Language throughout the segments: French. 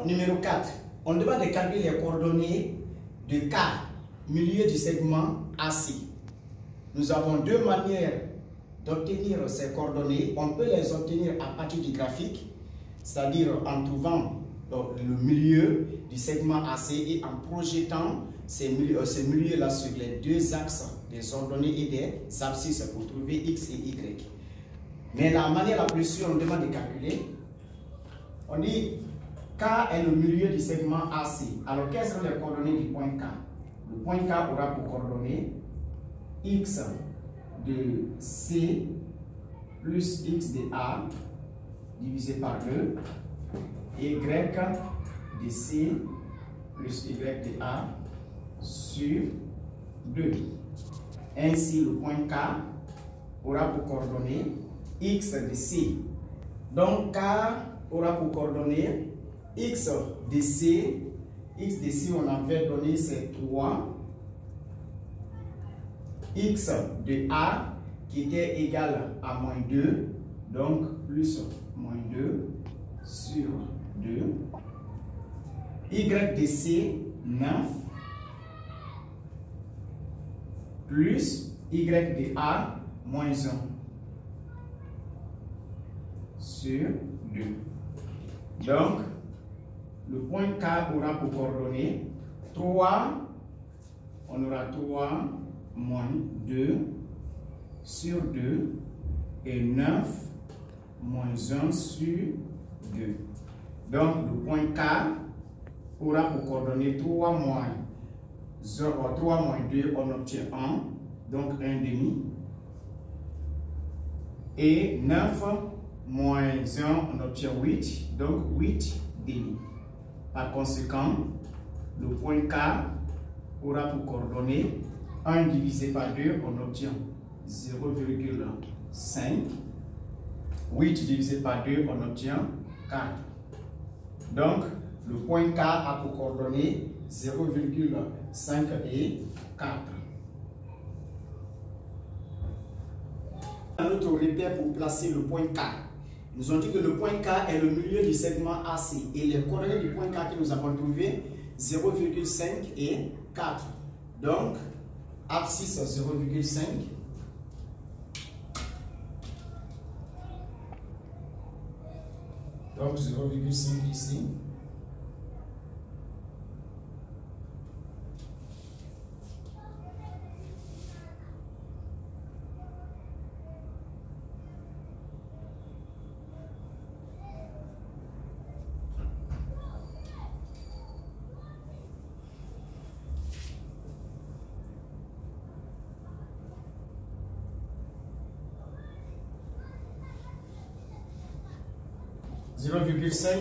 Numéro 4. On demande de calculer les coordonnées de K, milieu du segment AC. Nous avons deux manières d'obtenir ces coordonnées. On peut les obtenir à partir du graphique, c'est-à-dire en trouvant le milieu du segment AC et en projetant ces milieux-là sur les deux axes des ordonnées et des abscisses pour trouver X et Y. Mais la manière la plus sûre, on demande de calculer. On dit K est le milieu du segment AC. Alors, quelles sont les coordonnées du point K? Le point K aura pour coordonnées X de C plus X de A divisé par 2, Y de C plus Y de A sur 2. Ainsi, le point K aura pour coordonnées X de C. Donc, K aura pour coordonnées X de C. X de C, on avait donné, c'est 3. X de A qui était égal à moins 2. Donc, plus moins 2 sur 2. Y de C, 9. Plus Y de A, moins 1 sur 2. Donc, le point K aura pour coordonnées 3, on aura 3 moins 2 sur 2 et 9 moins 1 sur 2. Donc, le point K aura pour coordonnées 3 moins 2, on obtient 1, donc 1 demi. Et 9 moins 1, on obtient 8, donc 8 demi. Par conséquent, le point K aura pour coordonnées 1 divisé par 2, on obtient 0,5. 8 divisé par 2, on obtient 4. Donc, le point K a pour coordonnées 0,5 et 4. Un autre repère pour placer le point K. Nous ont dit que le point K est le milieu du segment AC et les coordonnées du point K que nous avons trouvé 0,5 et 4. Donc, abscisse 0,5. Donc 0,5 ici.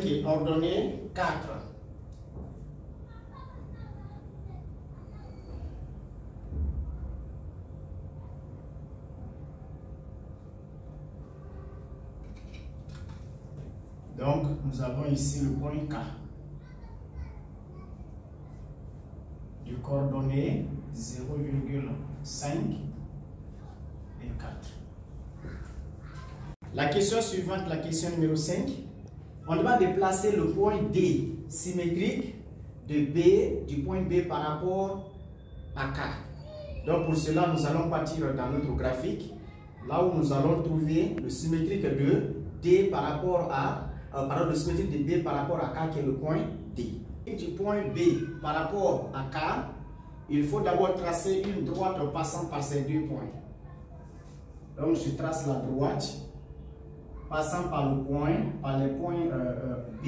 Et ordonnée 4. Donc, nous avons ici le point K. De coordonnées 0,5 et 4. La question suivante, la question numéro 5. On demande de placer le point D symétrique de B, du point B par rapport à K. Donc pour cela, nous allons partir dans notre graphique, là où nous allons trouver le symétrique de D par rapport à, le symétrique de B par rapport à K qui est le point D. Et du point B par rapport à K, il faut d'abord tracer une droite passant par ces deux points. Donc je trace la droite passant par les points B,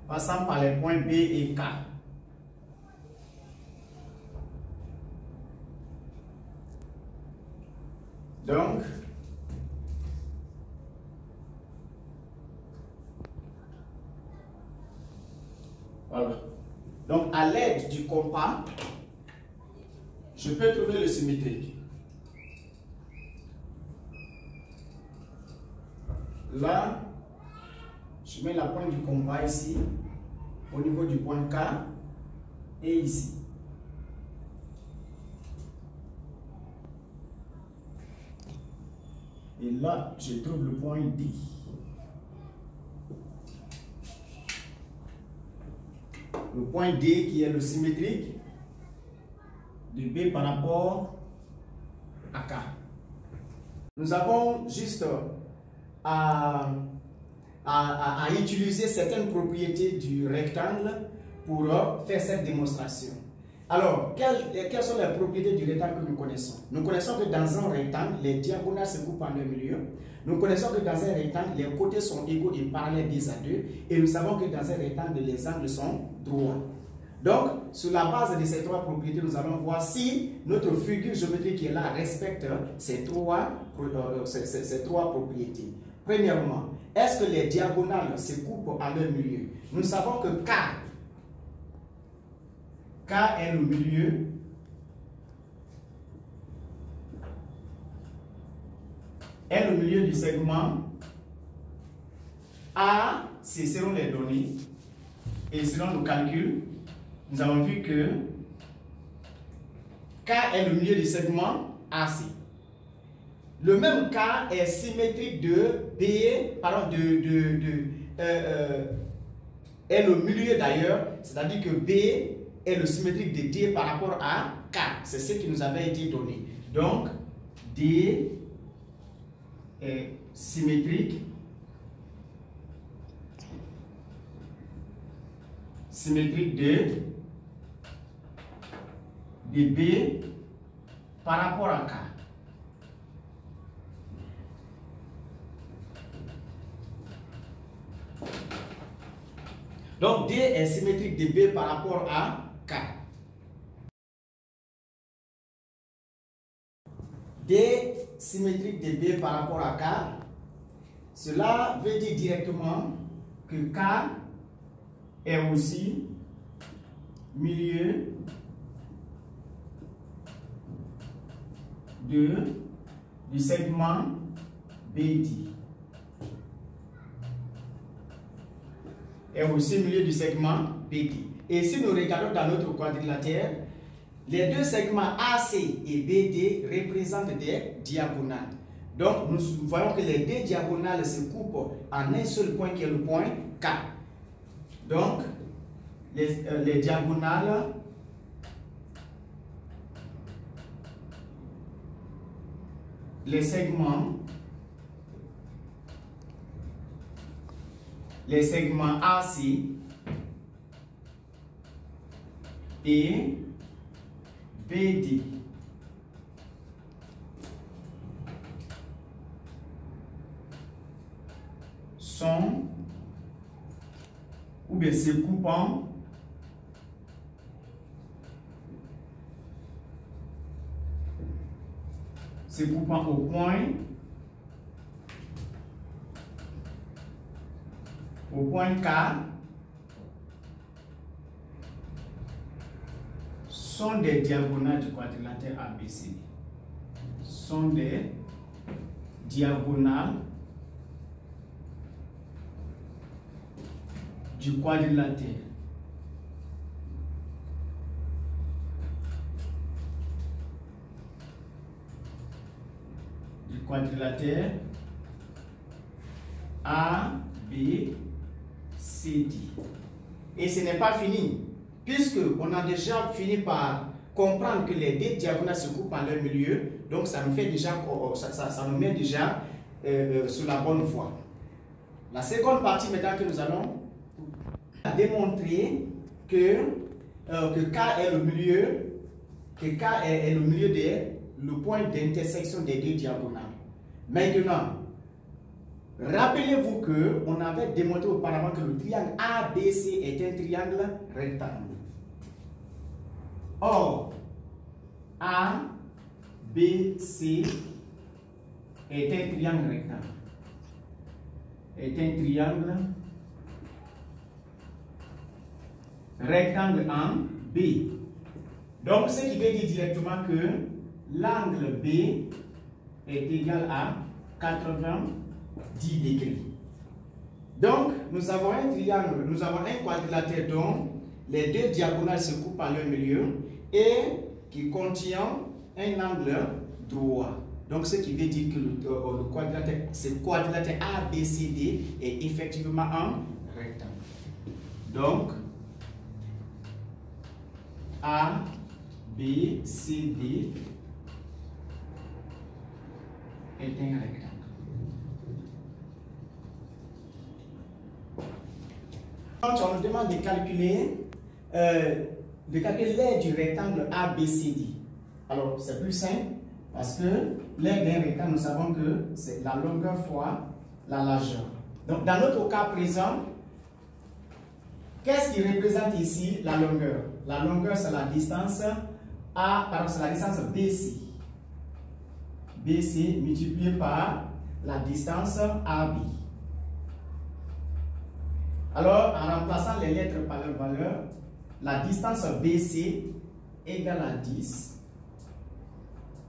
passant par les points B et K. Donc, voilà. Donc, à l'aide du compas, je peux trouver le symétrique. Là, je mets la pointe du compas ici, au niveau du point K, et ici. Et là, je trouve le point D. Le point D qui est le symétrique de B par rapport à K. Nous avons juste à utiliser certaines propriétés du rectangle pour faire cette démonstration. Alors, quelles sont les propriétés du rectangle que nous connaissons? Nous connaissons que dans un rectangle, les diagonales se coupent en deux milieux. Nous connaissons que dans un rectangle, les côtés sont égaux et parallèles 10 à 2. Et nous savons que dans un rectangle, les angles sont droits. Donc, sur la base de ces trois propriétés, nous allons voir si notre figure géométrique qui est là respecte ces trois propriétés. Premièrement, est-ce que les diagonales se coupent en leur milieu? Nous savons que K est le milieu du segment A, c'est selon les données et selon nos calculs, nous avons vu que K est le milieu du segment AC. Le même K est symétrique de B, pardon, est le milieu d'ailleurs, c'est-à-dire que B est le symétrique de D par rapport à K. C'est ce qui nous avait été donné. Donc, D est symétrique de B par rapport à K. Donc, D est symétrique de B par rapport à K. D symétrique de B par rapport à K, cela veut dire directement que K est aussi milieu du segment BD. Est aussi milieu du segment BD. Et si nous regardons dans notre quadrilatère, les deux segments AC et BD représentent des diagonales. Donc, nous voyons que les deux diagonales se coupent en un seul point qui est le point K. Donc, les diagonales les segments AC et BD sont ou bien se coupant au point K sont des diagonales du quadrilatère ABCD. Sont des diagonales du quadrilatère ABCD. Et ce n'est pas fini, puisque on a déjà fini par comprendre que les deux diagonales se coupent en leur milieu. Donc ça nous fait déjà, ça nous met déjà sur la bonne voie. La seconde partie maintenant que nous allons démontrer que K est le milieu, le point d'intersection des deux diagonales. Maintenant, rappelez-vous qu'on avait démontré auparavant que le triangle ABC est un triangle rectangle. Or, ABC est un triangle rectangle. Rectangle en B. Donc, ce qui veut dire directement que l'angle B est égal à 90 degrés. Donc, nous avons un triangle, nous avons un quadrilatère dont les deux diagonales se coupent en leur milieu et qui contient un angle droit. Donc, ce qui veut dire que le quadrilatère, ce quadrilatère ABCD est effectivement un rectangle. Donc, ABCD est un rectangle. Quand on nous demande de calculer l'aire du rectangle ABCD, alors c'est plus simple parce que l'aire d'un rectangle, nous savons que c'est la longueur fois la largeur. Donc dans notre cas présent, qu'est-ce qui représente ici la longueur? La longueur, c'est la distance c'est la distance BC. BC multiplié par la distance AB. Alors, en remplaçant les lettres par leur valeur, la distance BC égale à 10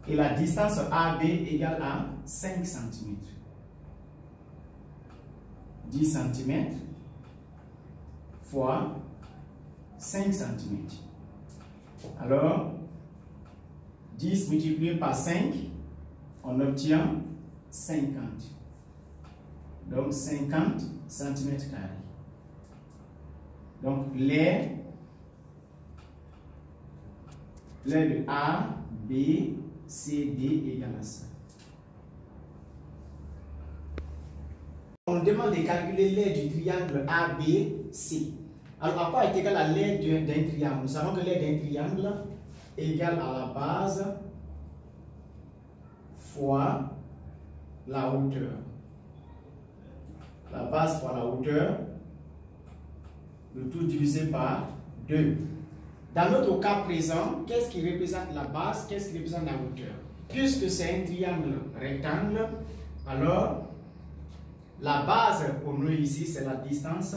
et la distance AB égale à 5 cm. 10 cm fois 5 cm. Alors, 10 multiplié par 5, on obtient 50. Donc, 50 cm². Donc, l'aire de A, B, C, D égale à ça. On demande de calculer l'aire du triangle ABC. Alors, à quoi est égal à l'aire d'un triangle? Nous savons que l'aire d'un triangle est égale à la base fois la hauteur. La base fois la hauteur, le tout divisé par 2. Dans notre cas présent, qu'est-ce qui représente la base? Qu'est-ce qui représente la hauteur? Puisque c'est un triangle rectangle, alors la base pour nous ici, c'est la distance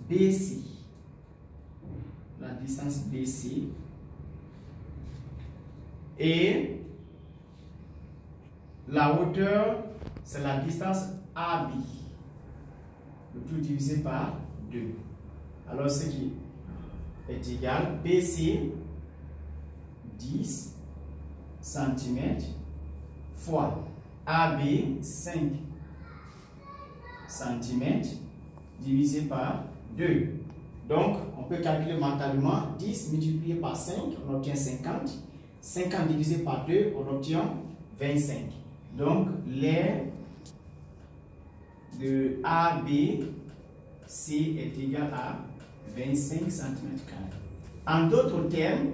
BC. La distance BC. Et la hauteur, c'est la distance AB. Le tout divisé par 2. Alors, ce qui est égal, BC, 10 cm, fois AB, 5 cm, divisé par 2. Donc, on peut calculer mentalement 10 multiplié par 5, on obtient 50. 50 divisé par 2, on obtient 25. Donc, l'aire de ABC est égal à 25 cm². En d'autres termes,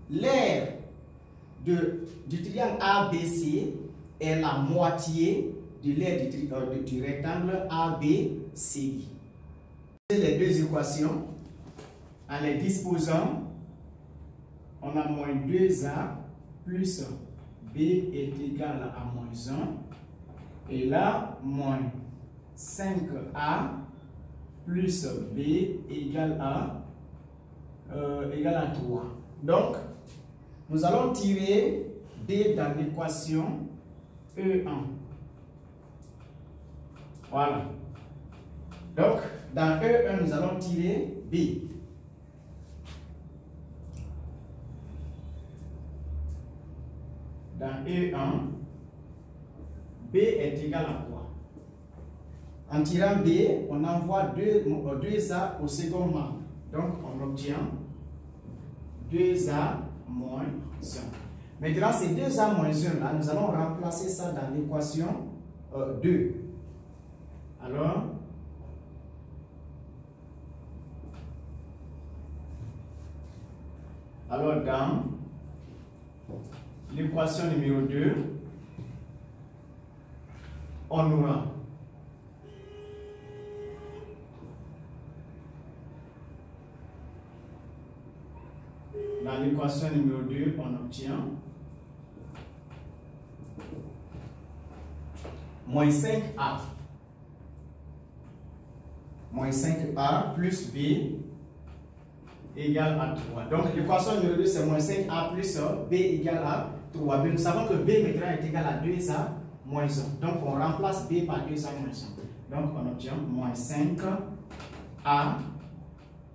l'aire du triangle ABC est la moitié de l'aire du rectangle ABCD. Les deux équations, en les disposant, on a moins 2A plus B est égal à moins 1. Et là, moins 5A plus B égale à 3. Donc, nous allons tirer B dans l'équation E1. Voilà. Donc, dans E1, nous allons tirer B. Dans E1, B est égal à quoi? En tirant B, on envoie 2A au second membre. Donc, on obtient 2A moins 1. Maintenant, ces 2A moins 1 là, nous allons remplacer ça dans l'équation 2. Alors dans l'équation numéro 2, on aura dans l'équation numéro 2, on obtient moins 5A. Moins 5A plus B égale à 3. Donc l'équation numéro 2, c'est moins 5A plus B égale à 3. Mais nous savons que B maintenant est égal à 2A moins 1. Donc on remplace B par 2A moins 1. Donc on obtient moins 5A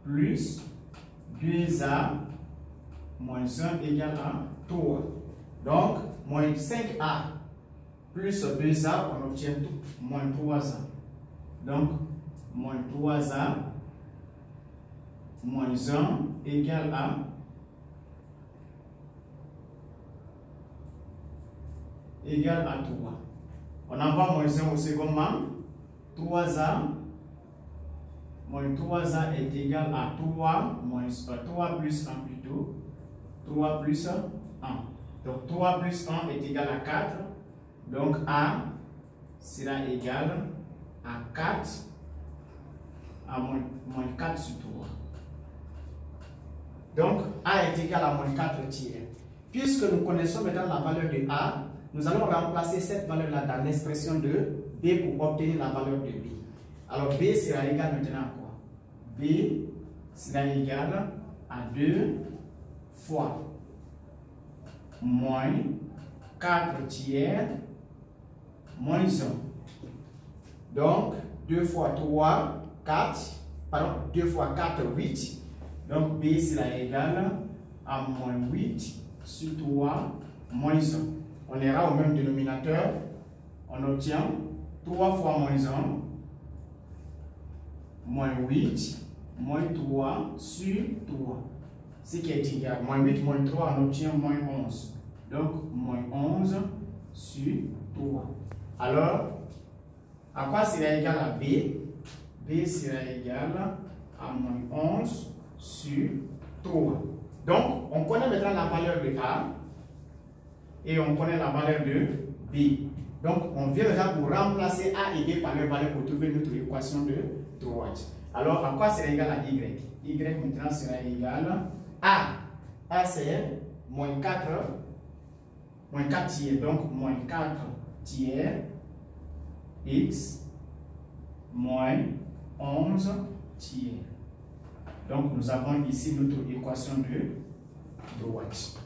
plus 2A moins 1 égale à 3. Donc, moins 5a plus 2a, on obtient moins 3a. Donc, moins 3a moins 1 égale à 3. On envoie moins 1 au second membre. 3a moins 3a est égal à 3 plus 1 plutôt. 3 plus 1. Donc 3 plus 1 est égal à 4. Donc A sera égal à 4 à moins 4 sur 3. Donc A est égal à moins 4 tiers. Puisque nous connaissons maintenant la valeur de A, nous allons remplacer cette valeur-là dans l'expression de B pour obtenir la valeur de B. Alors B sera égal maintenant à quoi? B sera égal à 2 fois moins 4 tiers moins 1. Donc 2 fois 3, 4. Pardon, 2 fois 4, 8. Donc B sera égal à moins 8 sur 3 moins 1. On ira au même dénominateur. On obtient 3 fois moins 1 moins 8 moins 3 sur 3. Ce qui est égal. Moins 8 moins 3, on obtient moins 11. Donc moins 11 sur 3. Alors, à quoi sera égal à B? B sera égal à moins 11 sur 3. Donc, on connaît maintenant la valeur de A et on connaît la valeur de B. Donc, on vient là pour remplacer A et B par leur valeur pour trouver notre équation de droite. Alors, à quoi sera égal à Y? Y maintenant sera égal à A c'est moins 4 tiers. Donc, moins 4 tiers X moins 11 tiers. Donc, nous avons ici notre équation de droite.